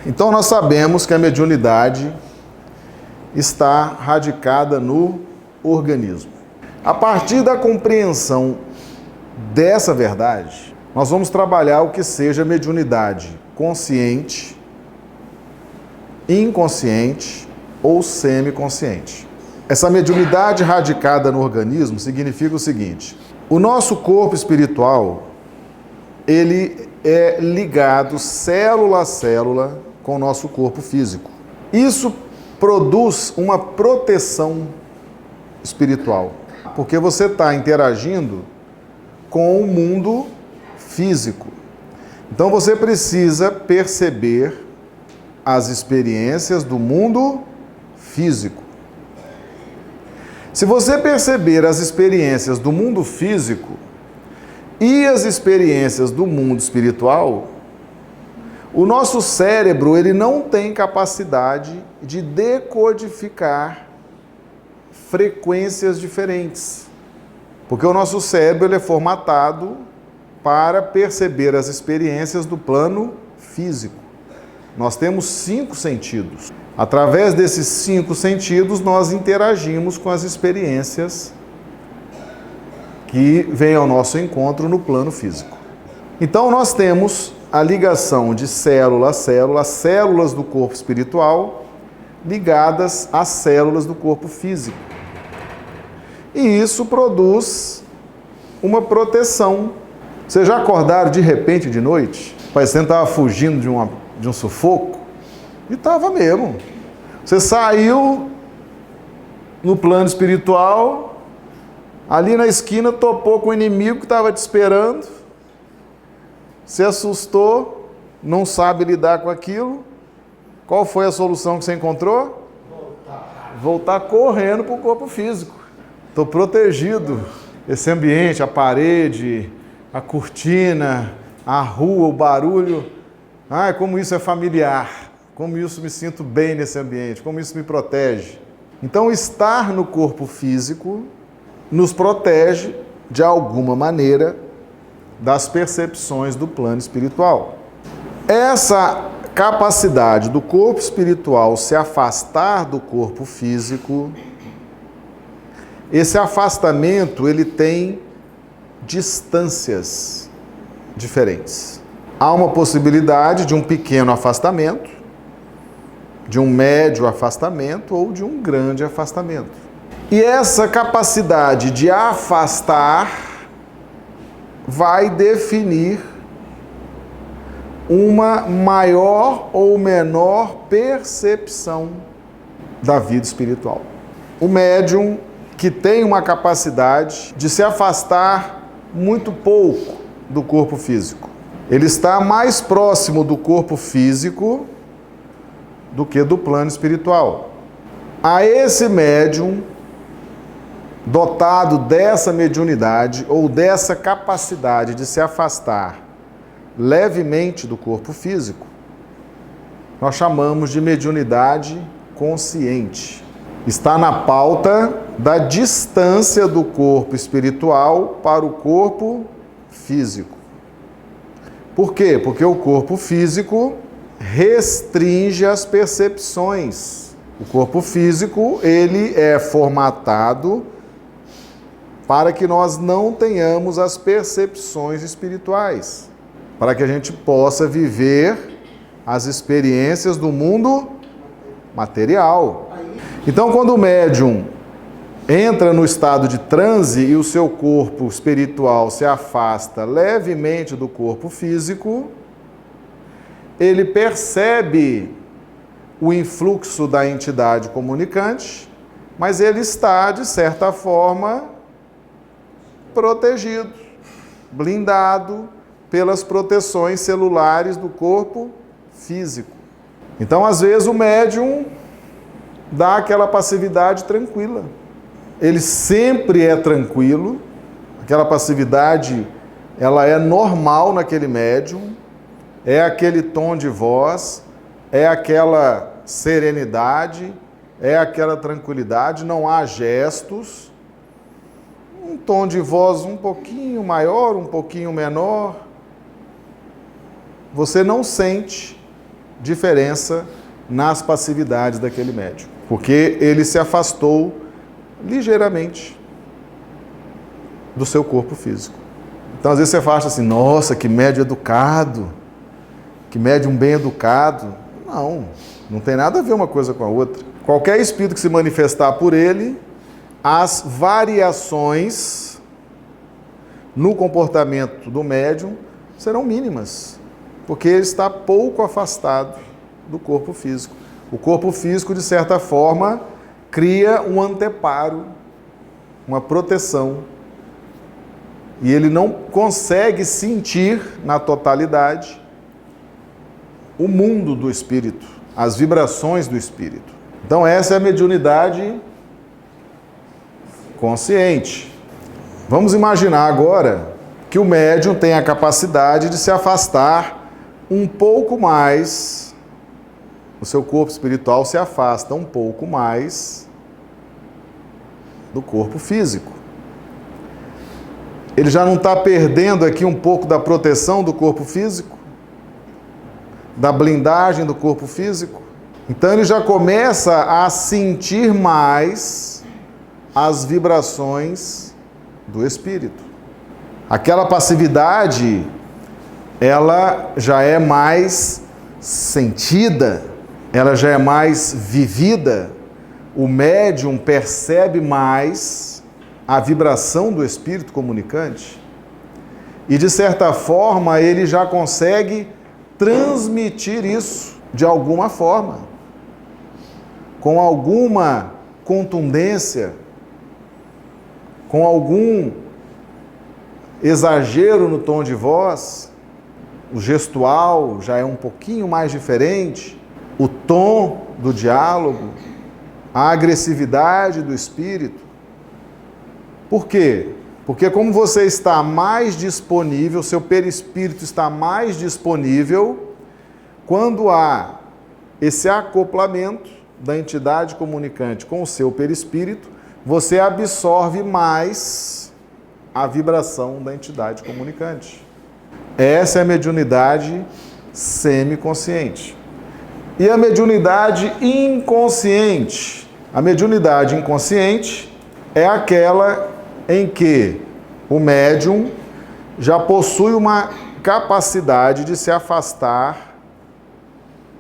Então nós sabemos que a mediunidade está radicada no organismo. A partir da compreensão dessa verdade, nós vamos trabalhar o que seja mediunidade consciente, inconsciente ou semiconsciente. Essa mediunidade radicada no organismo significa o seguinte: o nosso corpo espiritual, ele é ligado célula a célula com o nosso corpo físico. Isso produz uma proteção espiritual, porque você está interagindo com o mundo físico. Então você precisa perceber as experiências do mundo físico. Se você perceber as experiências do mundo físico e as experiências do mundo espiritual, o nosso cérebro ele não tem capacidade de decodificar frequências diferentes, porque o nosso cérebro ele é formatado para perceber as experiências do plano físico. Nós temos 5 sentidos. Através desses 5 sentidos, nós interagimos com as experiências que vêm ao nosso encontro no plano físico. Então, nós temos a ligação de célula a célula, as células do corpo espiritual ligadas às células do corpo físico. E isso produz uma proteção. Vocês já acordaram de repente de noite? Parecendo que estava fugindo de um sufoco? E estava mesmo. Você saiu no plano espiritual, ali na esquina topou com o inimigo que estava te esperando, se assustou, não sabe lidar com aquilo. Qual foi a solução que você encontrou? Voltar correndo para o corpo físico. Estou protegido. Esse ambiente, a parede, a cortina, a rua, o barulho. Ai, como isso é familiar. Como isso me sinto bem nesse ambiente. Como isso me protege. Então, estar no corpo físico nos protege, de alguma maneira, das percepções do plano espiritual. Essa capacidade do corpo espiritual se afastar do corpo físico, esse afastamento ele tem distâncias diferentes. Há uma possibilidade de um pequeno afastamento, de um médio afastamento ou de um grande afastamento. E essa capacidade de afastar vai definir uma maior ou menor percepção da vida espiritual. O médium que tem uma capacidade de se afastar muito pouco do corpo físico. Ele está mais próximo do corpo físico do que do plano espiritual. A esse médium, dotado dessa mediunidade ou dessa capacidade de se afastar levemente do corpo físico, nós chamamos de mediunidade consciente. Está na pauta da distância do corpo espiritual para o corpo físico. Por quê? Porque o corpo físico restringe as percepções. O corpo físico, ele é formatado para que nós não tenhamos as percepções espirituais, para que a gente possa viver as experiências do mundo material. Então, quando o médium entra no estado de transe e o seu corpo espiritual se afasta levemente do corpo físico, ele percebe o influxo da entidade comunicante, mas ele está, de certa forma, protegido, blindado pelas proteções celulares do corpo físico. Então, às vezes, o médium dá aquela passividade tranquila. Ele sempre é tranquilo, aquela passividade, ela é normal naquele médium, é aquele tom de voz, é aquela serenidade, é aquela tranquilidade, não há gestos, um tom de voz um pouquinho maior, um pouquinho menor. Você não sente diferença nas passividades daquele médium, porque ele se afastou ligeiramente do seu corpo físico. Então, às vezes você fala assim, nossa, que médium educado, que médium bem educado. Não tem nada a ver uma coisa com a outra. Qualquer espírito que se manifestar por ele, as variações no comportamento do médium serão mínimas, porque ele está pouco afastado do corpo físico. O corpo físico, de certa forma, cria um anteparo, uma proteção, e ele não consegue sentir na totalidade o mundo do espírito, as vibrações do espírito. Então essa é a mediunidade consciente. Vamos imaginar agora que o médium tem a capacidade de se afastar um pouco mais, o seu corpo espiritual se afasta um pouco mais do corpo físico. Ele já não está perdendo aqui um pouco da proteção do corpo físico? Da blindagem do corpo físico? Então ele já começa a sentir mais as vibrações do espírito. Aquela passividade, ela já é mais sentida, ela já é mais vivida. O médium percebe mais a vibração do espírito comunicante e, de certa forma, ele já consegue transmitir isso de alguma forma, com alguma contundência, com algum exagero no tom de voz. O gestual já é um pouquinho mais diferente, o tom do diálogo, a agressividade do espírito. Por quê? Porque como você está mais disponível, seu perispírito está mais disponível, quando há esse acoplamento da entidade comunicante com o seu perispírito, você absorve mais a vibração da entidade comunicante. Essa é a mediunidade semiconsciente. E a mediunidade inconsciente? A mediunidade inconsciente é aquela em que o médium já possui uma capacidade de se afastar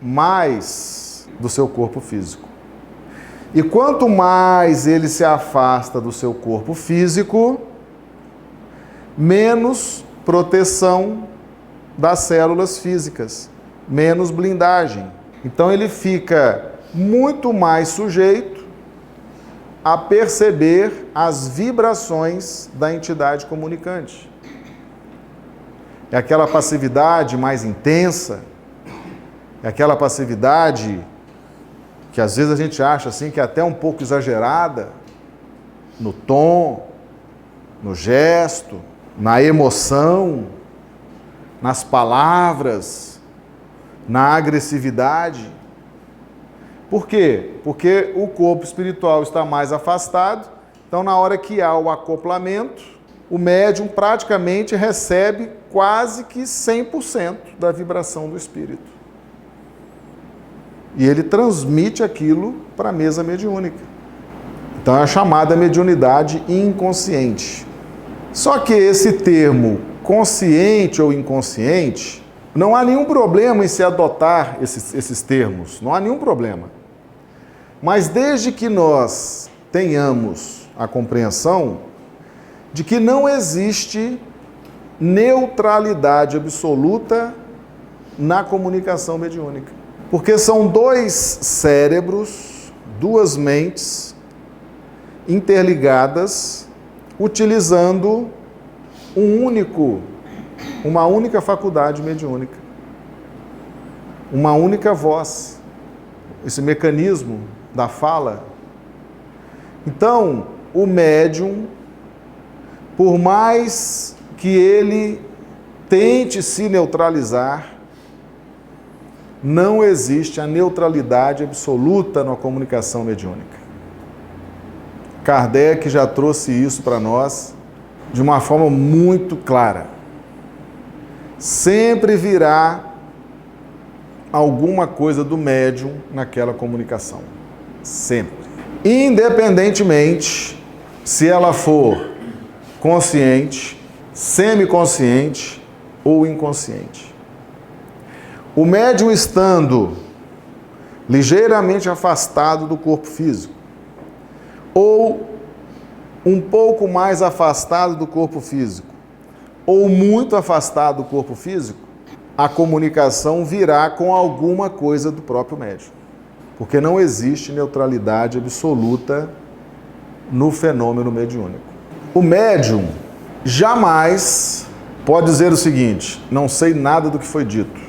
mais do seu corpo físico. E quanto mais ele se afasta do seu corpo físico, menos proteção das células físicas, menos blindagem. Então ele fica muito mais sujeito a perceber as vibrações da entidade comunicante. É aquela passividade mais intensa, é aquela passividade que às vezes a gente acha assim que é até um pouco exagerada, no tom, no gesto, na emoção, nas palavras, na agressividade. Por quê? Porque o corpo espiritual está mais afastado, então na hora que há o acoplamento, o médium praticamente recebe quase que 100% da vibração do espírito. E ele transmite aquilo para a mesa mediúnica. Então é a chamada mediunidade inconsciente. Só que esse termo consciente ou inconsciente, não há nenhum problema em se adotar esses termos, não há nenhum problema. Mas desde que nós tenhamos a compreensão de que não existe neutralidade absoluta na comunicação mediúnica. Porque são dois cérebros, duas mentes interligadas, utilizando uma única faculdade mediúnica, uma única voz, esse mecanismo da fala. Então, o médium, por mais que ele tente se neutralizar, não existe a neutralidade absoluta na comunicação mediúnica. Kardec já trouxe isso para nós de uma forma muito clara. Sempre virá alguma coisa do médium naquela comunicação. Sempre. Independentemente se ela for consciente, semiconsciente ou inconsciente. O médium estando ligeiramente afastado do corpo físico ou um pouco mais afastado do corpo físico ou muito afastado do corpo físico, a comunicação virá com alguma coisa do próprio médium. Porque não existe neutralidade absoluta no fenômeno mediúnico. O médium jamais pode dizer o seguinte: não sei nada do que foi dito,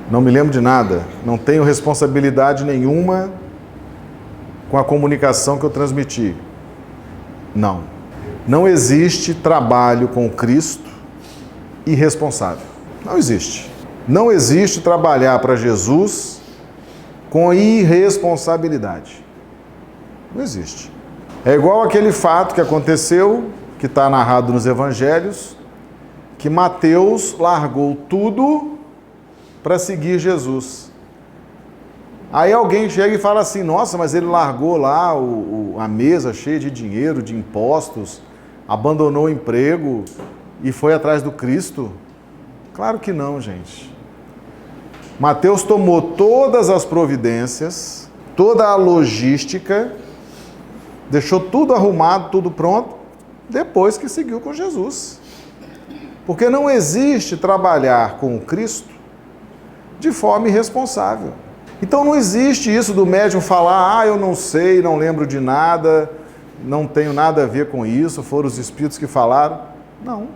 não me lembro de nada, não tenho responsabilidade nenhuma com a comunicação que eu transmiti. Não. Não existe trabalho com Cristo irresponsável. Não existe. Não existe trabalhar para Jesus com irresponsabilidade. Não existe. É igual aquele fato que aconteceu, que está narrado nos evangelhos, que Mateus largou tudo para seguir Jesus. Aí alguém chega e fala assim: nossa, mas ele largou lá a mesa cheia de dinheiro, de impostos, abandonou o emprego e foi atrás do Cristo? Claro que não, gente. Mateus tomou todas as providências, toda a logística, deixou tudo arrumado, tudo pronto, depois que seguiu com Jesus. Porque não existe trabalhar com o Cristo de forma irresponsável. Então não existe isso do médium falar: eu não sei, não lembro de nada, não tenho nada a ver com isso, foram os espíritos que falaram. Não.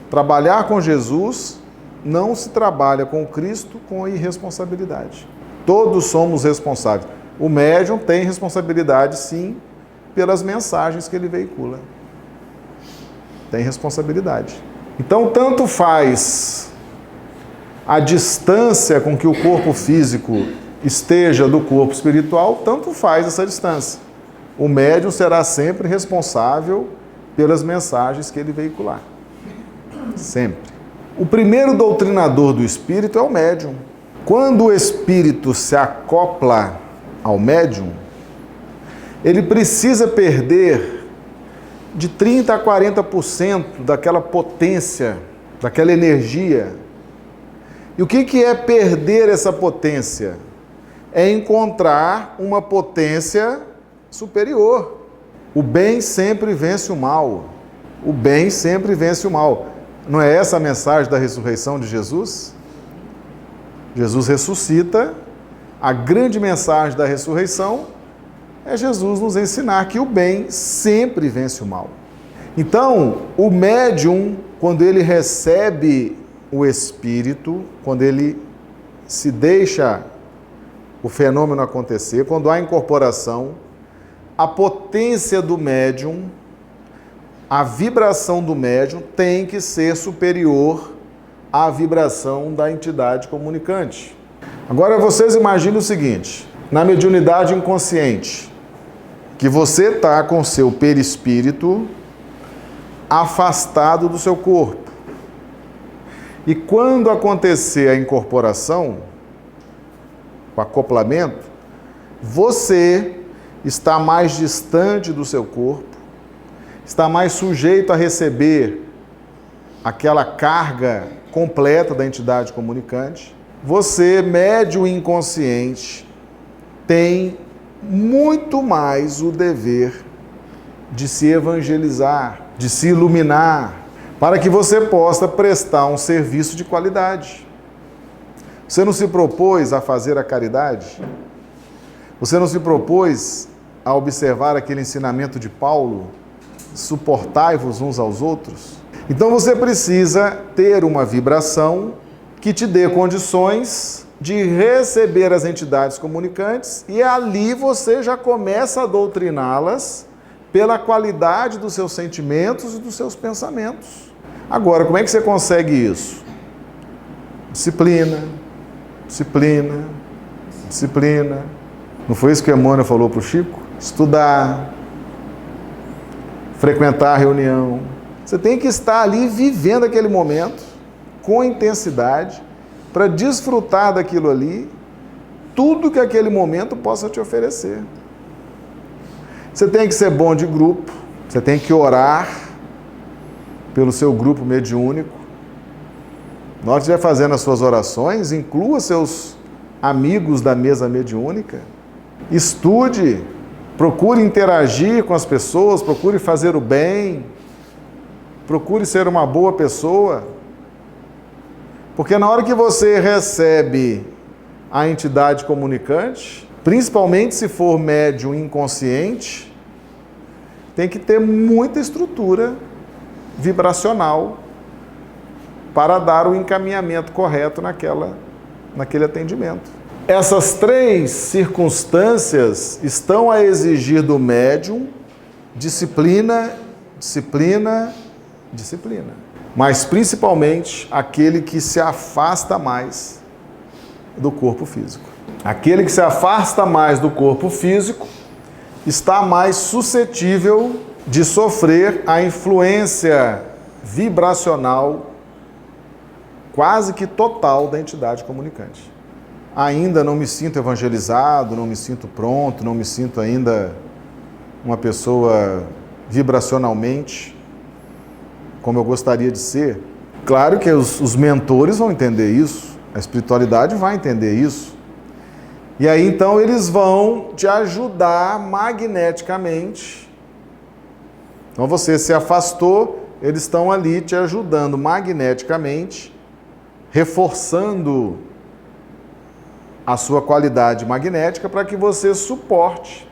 Trabalhar com Jesus não se trabalha com o Cristo com irresponsabilidade. Todos somos responsáveis. O médium tem responsabilidade, sim, pelas mensagens que ele veicula. Tem responsabilidade. Então, tanto faz a distância com que o corpo físico esteja do corpo espiritual, tanto faz essa distância. O médium será sempre responsável pelas mensagens que ele veicular. Sempre. O primeiro doutrinador do espírito é o médium. Quando o espírito se acopla ao médium, ele precisa perder de 30% a 40% daquela potência, daquela energia. E o que é perder essa potência? É encontrar uma potência superior. O bem sempre vence o mal. O bem sempre vence o mal. Não é essa a mensagem da ressurreição de Jesus? Jesus ressuscita. A grande mensagem da ressurreição é Jesus nos ensinar que o bem sempre vence o mal. Então, o médium, quando ele recebe o espírito, quando ele se deixa o fenômeno acontecer, quando há incorporação, a potência do médium, a vibração do médium tem que ser superior à vibração da entidade comunicante. Agora vocês imaginem o seguinte: na mediunidade inconsciente, que você está com seu perispírito afastado do seu corpo. E quando acontecer a incorporação, o acoplamento, você está mais distante do seu corpo, está mais sujeito a receber aquela carga completa da entidade comunicante. Você, médium inconsciente, tem muito mais o dever de se evangelizar, de se iluminar, para que você possa prestar um serviço de qualidade. Você não se propôs a fazer a caridade? Você não se propôs a observar aquele ensinamento de Paulo? Suportai-vos uns aos outros? Então você precisa ter uma vibração que te dê condições de receber as entidades comunicantes, e ali você já começa a doutriná-las pela qualidade dos seus sentimentos e dos seus pensamentos. Agora, como é que você consegue isso? Disciplina, disciplina, disciplina. Não foi isso que Emmanuel falou para o Chico? Estudar, frequentar a reunião. Você tem que estar ali vivendo aquele momento com intensidade para desfrutar daquilo ali, tudo que aquele momento possa te oferecer. Você tem que ser bom de grupo, você tem que orar pelo seu grupo mediúnico. Na hora que estiver fazendo as suas orações, inclua seus amigos da mesa mediúnica, estude, procure interagir com as pessoas, procure fazer o bem, procure ser uma boa pessoa, porque na hora que você recebe a entidade comunicante, principalmente se for médium inconsciente, tem que ter muita estrutura vibracional para dar o encaminhamento correto naquele atendimento. Essas 3 circunstâncias estão a exigir do médium disciplina, disciplina, disciplina. Mas principalmente aquele que se afasta mais do corpo físico. Aquele que se afasta mais do corpo físico está mais suscetível de sofrer a influência vibracional quase que total da entidade comunicante. Ainda não me sinto evangelizado, não me sinto pronto, não me sinto ainda uma pessoa vibracionalmente como eu gostaria de ser. Claro que os mentores vão entender isso, a espiritualidade vai entender isso. E aí então eles vão te ajudar magneticamente. Então você se afastou, eles estão ali te ajudando magneticamente, reforçando a sua qualidade magnética para que você suporte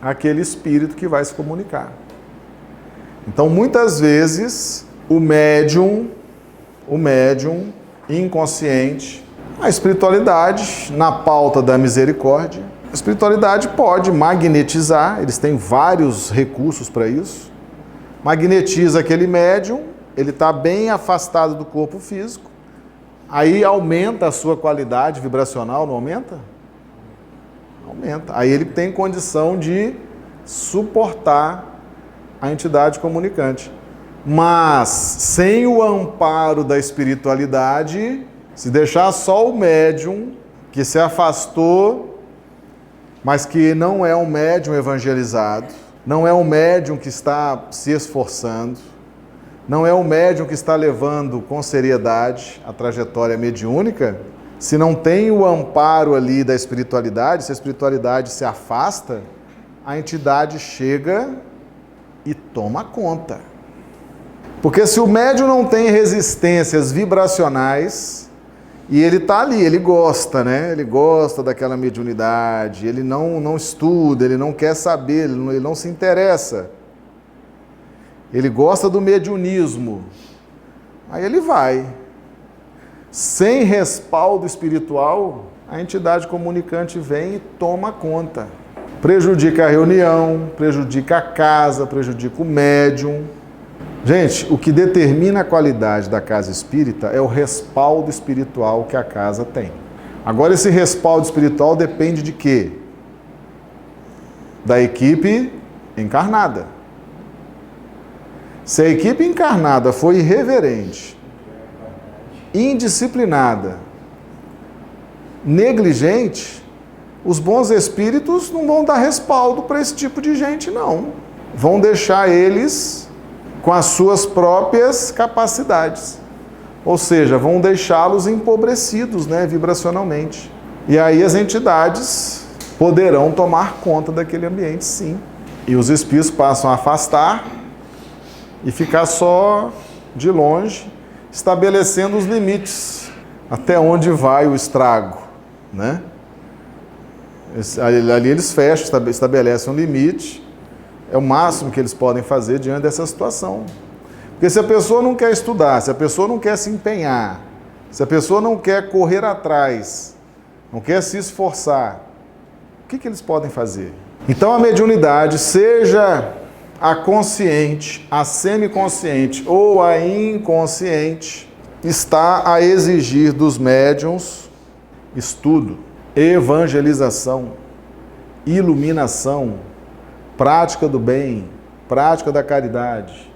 aquele espírito que vai se comunicar. Então, muitas vezes, o médium inconsciente, a espiritualidade, na pauta da misericórdia, a espiritualidade pode magnetizar, eles têm vários recursos para isso, magnetiza aquele médium, ele está bem afastado do corpo físico, aí aumenta a sua qualidade vibracional, não aumenta? Aumenta. Aí ele tem condição de suportar a entidade comunicante. Mas, sem o amparo da espiritualidade, se deixar só o médium que se afastou, mas que não é um médium evangelizado, não é um médium que está se esforçando, não é um médium que está levando com seriedade a trajetória mediúnica, se não tem o amparo ali da espiritualidade, se a espiritualidade se afasta, a entidade chega e toma conta. Porque se o médium não tem resistências vibracionais, e ele está ali, ele gosta, né? Ele gosta daquela mediunidade, ele não estuda, ele não quer saber, ele não se interessa. Ele gosta do mediunismo. Aí ele vai. Sem respaldo espiritual, a entidade comunicante vem e toma conta. Prejudica a reunião, prejudica a casa, prejudica o médium. Gente, o que determina a qualidade da casa espírita é o respaldo espiritual que a casa tem. Agora, esse respaldo espiritual depende de quê? Da equipe encarnada. Se a equipe encarnada for irreverente, indisciplinada, negligente, os bons espíritos não vão dar respaldo para esse tipo de gente, não. Vão deixar eles com as suas próprias capacidades. Ou seja, vão deixá-los empobrecidos, né, vibracionalmente. E aí as entidades poderão tomar conta daquele ambiente, sim. E os espíritos passam a afastar e ficar só de longe, estabelecendo os limites, até onde vai o estrago, né? Ali eles fecham, estabelecem um limite, é o máximo que eles podem fazer diante dessa situação. Porque se a pessoa não quer estudar, se a pessoa não quer se empenhar, se a pessoa não quer correr atrás, não quer se esforçar, o que eles podem fazer? Então a mediunidade, seja a consciente, a semiconsciente ou a inconsciente, está a exigir dos médiuns estudo, evangelização, iluminação, prática do bem, prática da caridade,